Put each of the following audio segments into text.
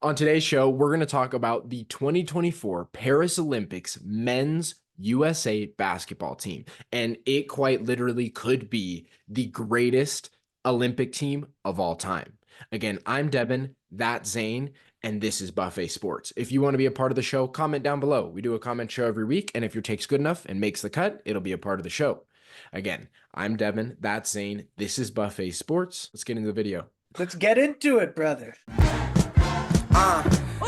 On today's show, we're going to talk about the 2024 Paris Olympics men's USA basketball team. And it quite literally could be the greatest Olympic team of all time. Again, I'm Devin, that's Zane, and this is Buffet Sports. If you want to be a part of the show, comment down below. We do a comment show every week, and if your take's good enough and makes the cut, it'll be a part of the show. Again, I'm Devin, that's Zane, this is Buffet Sports. Let's get into the video. Let's get into it, brother.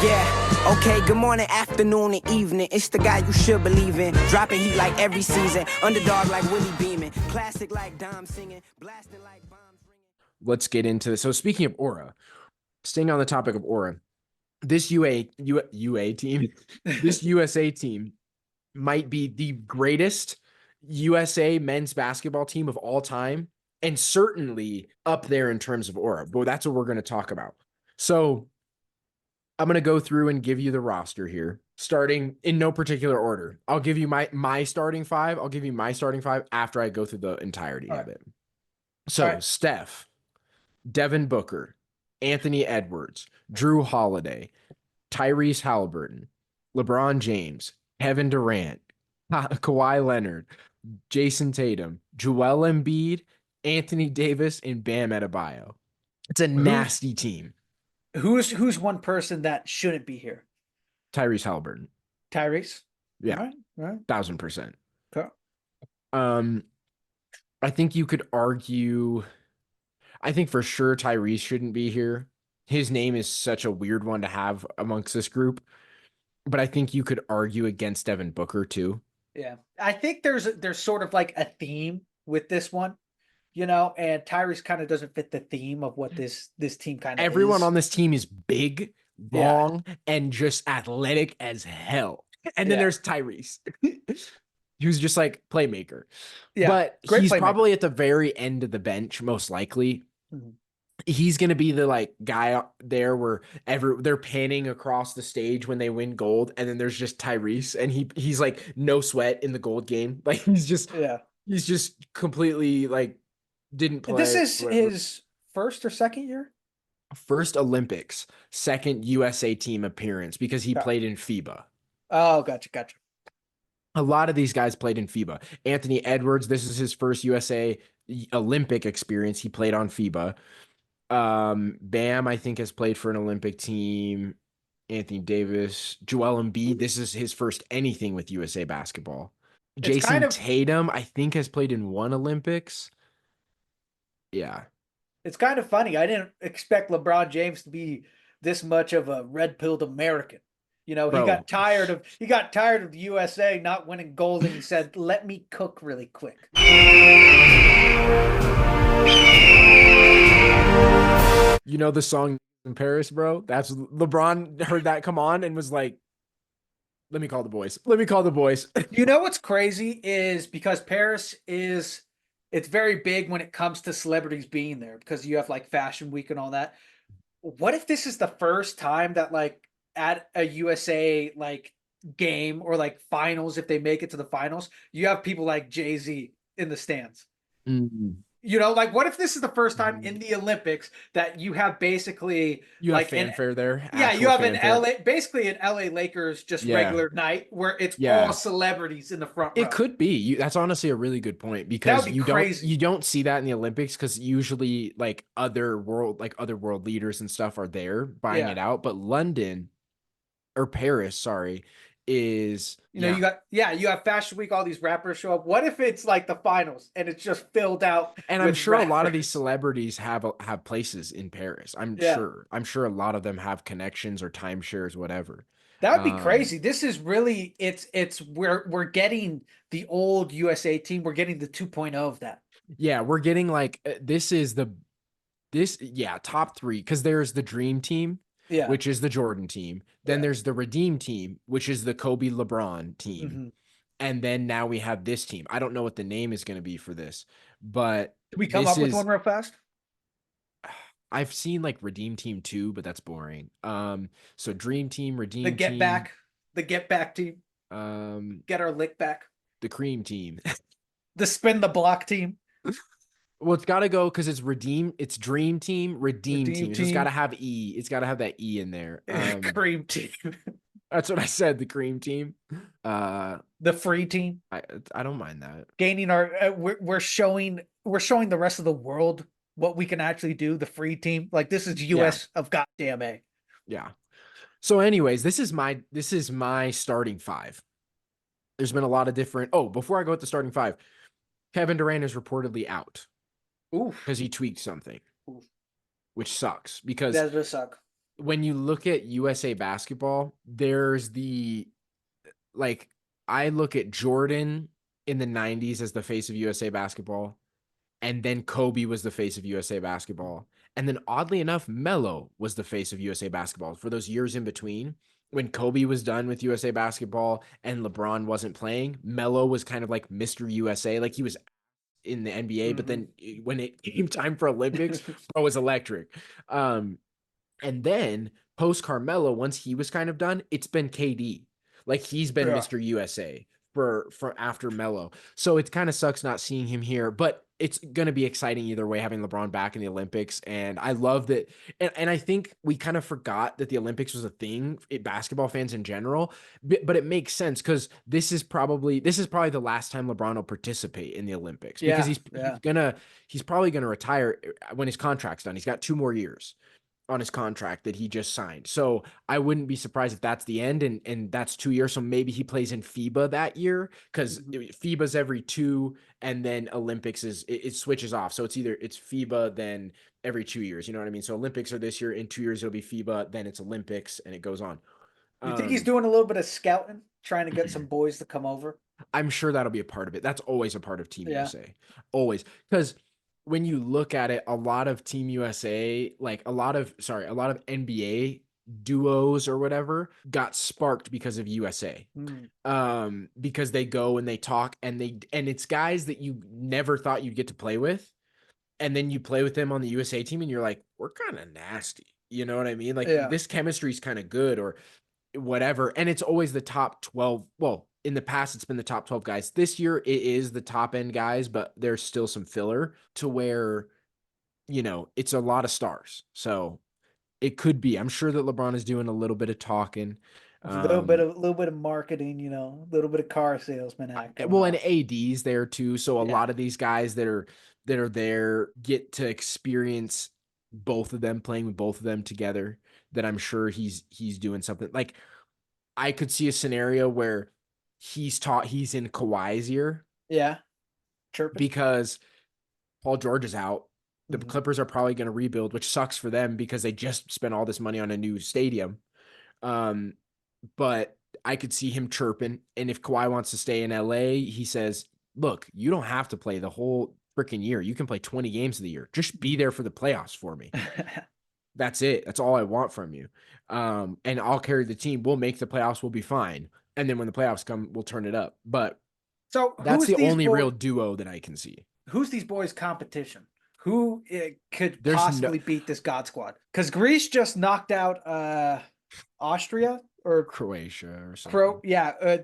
Yeah, okay, good morning, afternoon, and evening. It's the guy you should believe in. Dropping heat like every season. Underdog like Willie Beeman. Classic like Dom singing. Blasting like bombs ringing. Let's get into this. So speaking of aura, staying on the topic of aura, this UA team, this USA team might be the greatest USA men's basketball team of all time, and certainly up there in terms of aura. But that's what we're going to talk about. So I'm going to go through and give you the roster here, starting in no particular order. I'll give you my starting five. I'll give you my starting five after I go through the entirety of it. So Steph, Devin Booker, Anthony Edwards, Drew Holiday, Tyrese Halliburton, LeBron James, Kevin Durant, Kawhi Leonard, Jason Tatum, Joel Embiid, Anthony Davis, and Bam Adebayo. It's a nasty team. Who's one person that shouldn't be here? Tyrese Halliburton. Tyrese? Yeah. All right. 1000%. Okay. I think you could argue, I think for sure Tyrese shouldn't be here. His name is such a weird one to have amongst this group, but I think you could argue against Devin Booker too. Yeah. I think there's sort of like a theme with this one, and Tyrese kind of doesn't fit the theme of what this team kind of is. Everyone on this team is big, long, and just athletic as hell. And then there's Tyrese, who's just like playmaker. Yeah, but he's probably at the very end of the bench, most likely. Mm-hmm. He's going to be the like guy there where they're panning across the stage when they win gold. And then there's just Tyrese, and he's like no sweat in the gold game. Like he's just completely like didn't play. This is his first or second year? First Olympics, second USA team appearance because he played in FIBA. Oh, gotcha. A lot of these guys played in FIBA. Anthony Edwards, this is his first USA Olympic experience. He played on FIBA. Bam, I think, has played for an Olympic team. Anthony Davis, Joel Embiid, this is his first anything with USA basketball. Jason Tatum, I think, has played in one Olympics. Yeah. It's kind of funny. I didn't expect LeBron James to be this much of a red-pilled American. He got tired of the USA not winning gold, and he said, "Let me cook really quick." You know the song in Paris, bro? That's LeBron heard that come on and was like, "Let me call the boys. Let me call the boys." You know what's crazy is because Paris is it's very big when it comes to celebrities being there because you have like Fashion Week and all that. What if this is the first time that like at a USA like game or like finals, if they make it to the finals, you have people like Jay-Z in the stands? Mm-hmm. Like what if this is the first time in the Olympics that you have basically like fanfare there? Yeah, you have basically an LA Lakers just regular night where it's all celebrities in the front row. It could be. That's honestly a really good point because you don't see that in the Olympics because usually like other world leaders and stuff are there buying it out, but London or Paris, sorry, is you have Fashion Week, all these rappers show up. What if it's like the finals and it's just filled out? And I'm sure a lot of these celebrities have places in Paris. I'm sure a lot of them have connections or timeshares, whatever. That would be crazy. This is really we're getting the old USA team. We're getting the 2.0 of that. Yeah, we're getting like top three because there's the Dream Team. Yeah. Which is the Jordan team. Then there's the Redeem team, which is the Kobe LeBron team. Mm-hmm. And then now we have this team. I don't know what the name is going to be for this, but can we come up with one real fast? I've seen like Redeem Team 2, but that's boring. So Dream Team, Redeem Team. The Get Back team. Get our lick back. The Cream Team. The Spin the Block team. Well, it's got to go because it's redeem. It's dream team, redeem Redeem team. So it's got team. to have E. It's got to have that E in there. Cream team. That's what I said. The cream team. The free team. I don't mind that. Gaining our we're showing the rest of the world what we can actually do. The free team. Like this is US of goddamn A. Yeah. So, anyways, this is my starting five. There's been a lot of different. Oh, before I go with the starting five, Kevin Durant is reportedly out Oof. because he tweaked something, Oof. which sucks. Because That does suck. when you look at USA basketball, there's like I look at Jordan in the 90s as the face of USA basketball, and then Kobe was the face of USA basketball. And then oddly enough, Melo was the face of USA basketball for those years in between. When Kobe was done with USA basketball and LeBron wasn't playing, Melo was kind of like Mr. USA. Like he was in the NBA, but then when it came time for Olympics, bro was electric. And then post Carmelo, once he was kind of done, it's been KD. Like he's been Mr. USA for after Melo. So it kind of sucks not seeing him here, but it's going to be exciting either way, having LeBron back in the Olympics. And I love that. And I think we kind of forgot that the Olympics was a thing, basketball fans in general, but it makes sense because this is probably the last time LeBron will participate in the Olympics because he's probably going to retire when his contract's done. He's got 2 more years on his contract that he just signed. So I wouldn't be surprised if that's the end and that's 2 years. So maybe he plays in FIBA that year because FIBA's every 2 and then Olympics it switches off. So it's FIBA then every 2 years. You know what I mean? So Olympics are this year. In 2 years, it'll be FIBA. Then it's Olympics and it goes on. You think he's doing a little bit of scouting, trying to get some boys to come over? I'm sure that'll be a part of it. That's always a part of Team USA. Always. Because when you look at it, a lot of Team USA, like a lot of NBA duos or whatever got sparked because of USA. Because they go and they talk and it's guys that you never thought you'd get to play with. And then you play with them on the USA team and you're like, we're kind of nasty. You know what I mean? Like this chemistry is kind of good or whatever. And it's always the top 12. Well, in the past, it's been the top 12 guys. This year, it is the top end guys, but there's still some filler to where, it's a lot of stars. So it could be. I'm sure that LeBron is doing a little bit of talking. A little bit of marketing, a little bit of car salesman act. Well, and AD's there too. So a lot of these guys that are there get to experience both of them playing with both of them together. That I'm sure he's doing something like I could see a scenario where he's in Kawhi's ear. Yeah. Chirping. Because Paul George is out. The Clippers are probably going to rebuild, which sucks for them because they just spent all this money on a new stadium. But I could see him chirping. And if Kawhi wants to stay in LA, he says, look, you don't have to play the whole freaking year. You can play 20 games of the year. Just be there for the playoffs for me. That's it. That's all I want from you. And I'll carry the team. We'll make the playoffs. We'll be fine. And then when the playoffs come, we'll turn it up. But so that's the only real duo that I can see. Who's these boys' competition? Who could possibly beat this God Squad? Because Greece just knocked out Austria or Croatia or something.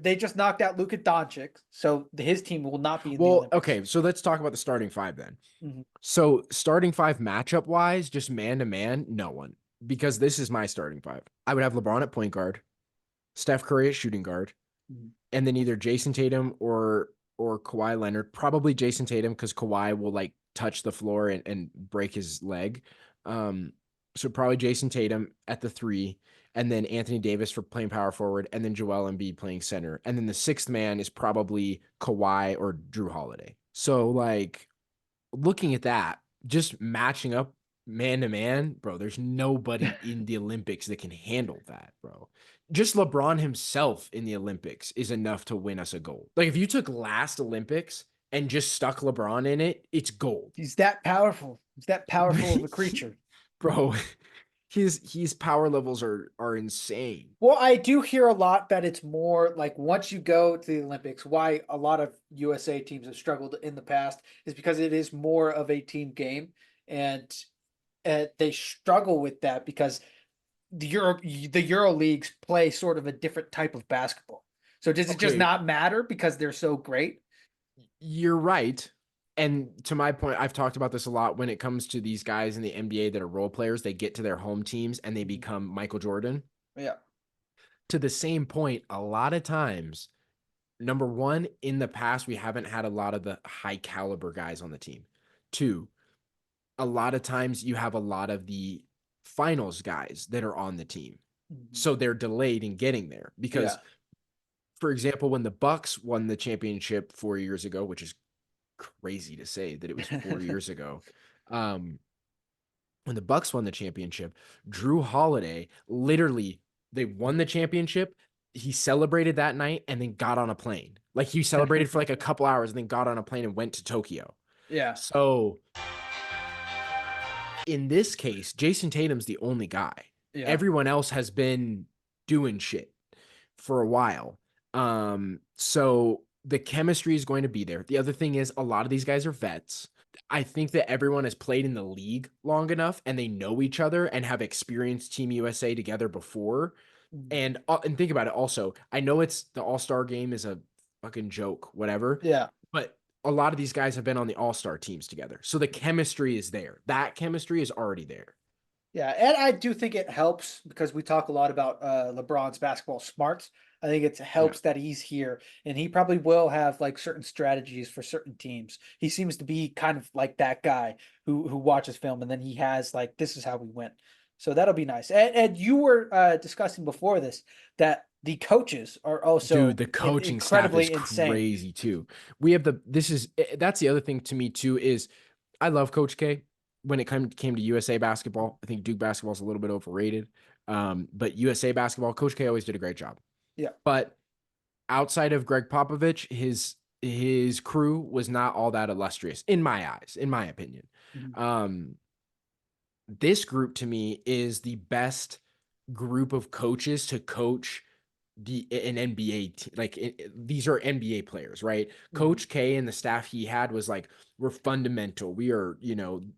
They just knocked out Luka Doncic, so his team will not be in the Olympics. Okay, so let's talk about the starting 5 then. So starting 5 matchup wise, just man to man, no one, because this is my starting 5. I would have LeBron at point guard, Steph Curry at shooting guard, and then either Jason Tatum or Kawhi Leonard. Probably Jason Tatum because Kawhi will like touch the floor and break his leg. So probably Jason Tatum at the 3, and then Anthony Davis for playing power forward, and then Joel Embiid playing center. And then the 6th man is probably Kawhi or Drew Holiday. So like looking at that, just matching up man to man, bro, there's nobody in the Olympics that can handle that, bro. Just LeBron himself in the Olympics is enough to win us a gold. Like if you took last Olympics and just stuck LeBron in it, it's gold. He's that powerful. He's that powerful of a creature. Bro, his power levels are insane. Well, I do hear a lot that it's more like once you go to the Olympics, why a lot of USA teams have struggled in the past is because it is more of a team game. And they struggle with that because the Euro leagues play sort of a different type of basketball. So does it just not matter because they're so great? You're right. And to my point, I've talked about this a lot when it comes to these guys in the NBA that are role players. They get to their home teams and they become Michael Jordan. Yeah. To the same point, a lot of times, number one, in the past, we haven't had a lot of the high caliber guys on the team. Two, a lot of times you have a lot of the finals guys that are on the team. So they're delayed in getting there because, for example, when the Bucks won the championship 4 years ago, which is crazy to say that it was 4 years ago. When the Bucks won the championship, Drew Holiday literally they won the championship. He celebrated that night and then got on a plane. Like he celebrated for like a couple hours and then got on a plane and went to Tokyo. Yeah. So in this case, Jason Tatum's the only guy. Yeah. Everyone else has been doing shit for a while. So the chemistry is going to be there. The other thing is a lot of these guys are vets. I think that everyone has played in the league long enough and they know each other and have experienced Team USA together before. And think about it also. I know it's the All-Star game is a fucking joke, whatever. Yeah. But a lot of these guys have been on the All-Star teams together. So the chemistry is there. That chemistry is already there. Yeah, and I do think it helps because we talk a lot about LeBron's basketball smarts. I think it helps that he's here, and he probably will have like certain strategies for certain teams. He seems to be kind of like that guy who watches film, and then he has like this is how we win. So that'll be nice. And you were discussing before this that the coaches are also Dude, the coaching staff incredibly is insane. crazy too. We have that's the other thing to me too is I love Coach K. When it came to USA basketball, I think Duke basketball is a little bit overrated. But USA basketball, Coach K always did a great job. Yeah. But outside of Greg Popovich, his crew was not all that illustrious in my eyes, in my opinion. This group to me is the best group of coaches to coach an NBA team. Like these are NBA players, right? Coach K and the staff he had was like, we're fundamental. We are,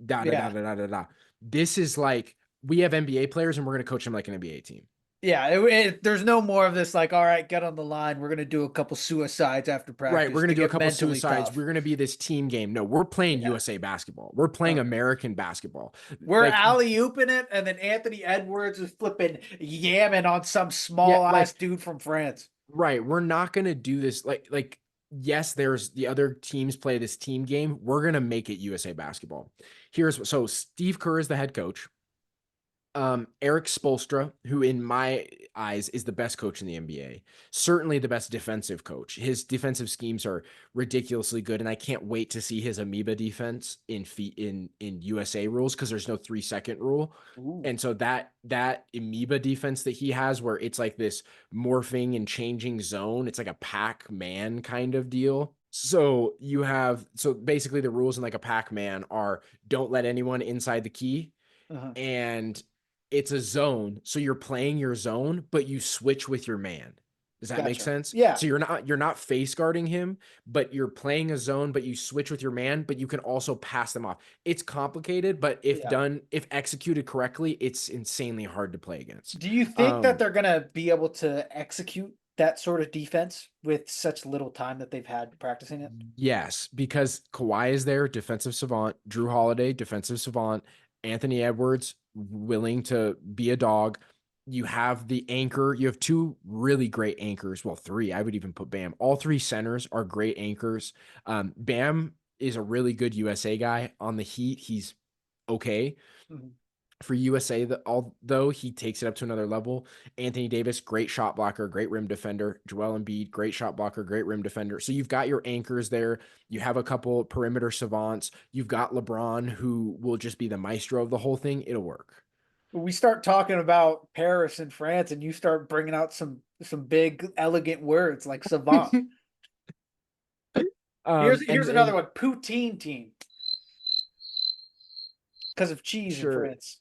da da da da da da da. This is like we have NBA players and we're gonna coach them like an NBA team. Yeah, there's no more of this like, all right, get on the line. We're gonna do a couple suicides after practice. Right, we're gonna do a couple suicides. Tough. We're gonna be this team game. No, we're playing USA basketball. We're playing American basketball. We're alley-ooping it, and then Anthony Edwards is flipping yamming on some small ass dude from France. Right, we're not gonna do this like. Yes, there's the other teams play this team game. We're gonna make it USA basketball. So Steve Kerr is the head coach. Eric Spoelstra, who in my eyes is the best coach in the NBA, certainly the best defensive coach. His defensive schemes are ridiculously good, and I can't wait to see his amoeba defense in USA rules because there's no 3-second rule. Ooh. And so that amoeba defense that he has, where it's like this morphing and changing zone, it's like a Pac-Man kind of deal. So basically the rules in like a Pac-Man are don't let anyone inside the key, and it's a zone. So you're playing your zone, but you switch with your man. Does that make sense? Yeah. So you're not face guarding him, but you're playing a zone, but you switch with your man, but you can also pass them off. It's complicated, but if executed correctly, it's insanely hard to play against. Do you think that they're going to be able to execute that sort of defense with such little time that they've had practicing it? Yes, because Kawhi is there, defensive savant, Drew Holiday, defensive savant, Anthony Edwards, willing to be a dog. You have the anchor. You have two really great anchors. Well, three. I would even put Bam. All three centers are great anchors. Bam is a really good USA guy. On the Heat, he's okay. For USA, although he takes it up to another level. Anthony Davis, great shot blocker, great rim defender. Joel Embiid, great shot blocker, great rim defender. So you've got your anchors there. You have a couple perimeter savants. You've got LeBron, who will just be the maestro of the whole thing. It'll work. We start talking about Paris and France, and you start bringing out some big, elegant words like savant. Here's another one: poutine team. Because of cheese in France.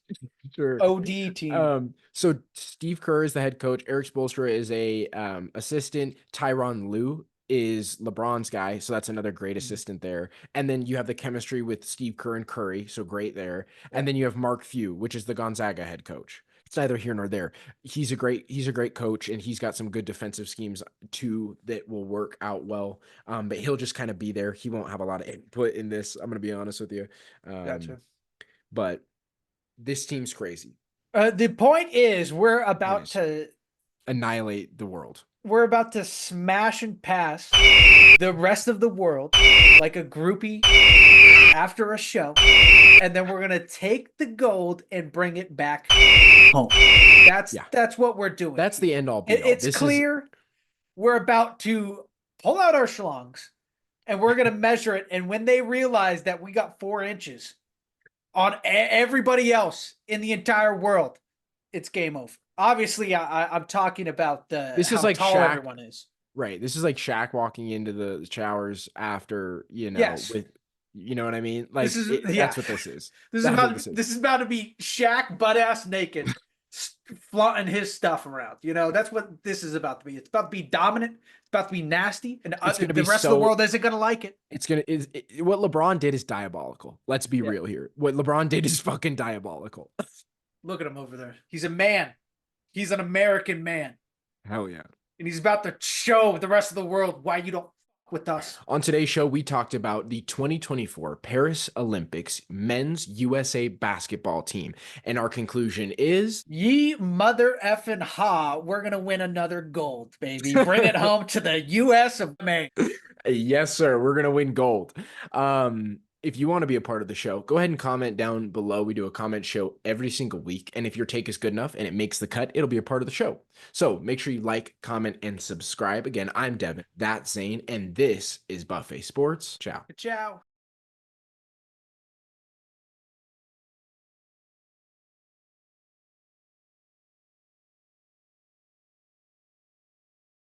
Sure. OD team. So Steve Kerr is the head coach. Eric Spoelstra is a assistant. Tyronn Lue is LeBron's guy. So that's another great assistant there. And then you have the chemistry with Steve Kerr and Curry. So great there. And then you have Mark Few, which is the Gonzaga head coach. it's neither here nor there. He's a great coach, and he's got some good defensive schemes too that will work out well. But he'll just kind of be there. He won't have a lot of input in this. I'm gonna be honest with you. Gotcha. But this team's crazy. The point is, we're It about is. to Annihilate the world. smash and pass the rest of the world like a groupie after a show, and then we're gonna take the gold and bring it back home. That's what we're doing. That's the end all be all. It's clear. We're about to pull out our schlongs, and we're gonna measure it. And when they realize that we got 4 inches on everybody else in the entire world, it's game over. Obviously, I'm talking about This how is like tall Shaq. everyone is. Right. This is like Shaq walking into the showers after, Yes. with, you know what I mean? Like, This is that's what this is. This is about to be Shaq butt ass naked, flaunting his stuff around. That's what this is about to be. It's about to be dominant. It's about to be nasty, and the rest of the world isn't gonna like it. What LeBron did is diabolical. Let's be real here. What LeBron did is fucking diabolical. Look at him over there. He's a man. He's an American man. Hell yeah. And he's about to show the rest of the world why you don't fuck with us. On today's show, we talked about the 2024 Paris Olympics men's USA basketball team. And our conclusion is... Ye mother effing ha, we're going to win another gold, baby. Bring it home to the US of A. Yes, sir. We're going to win gold. If you want to be a part of the show, go ahead and comment down below. We do a comment show every single week. And if your take is good enough and it makes the cut, it'll be a part of the show. So make sure you like, comment, and subscribe. Again, I'm Devin, that's Zane, and this is Buffet Sports. Ciao. Ciao.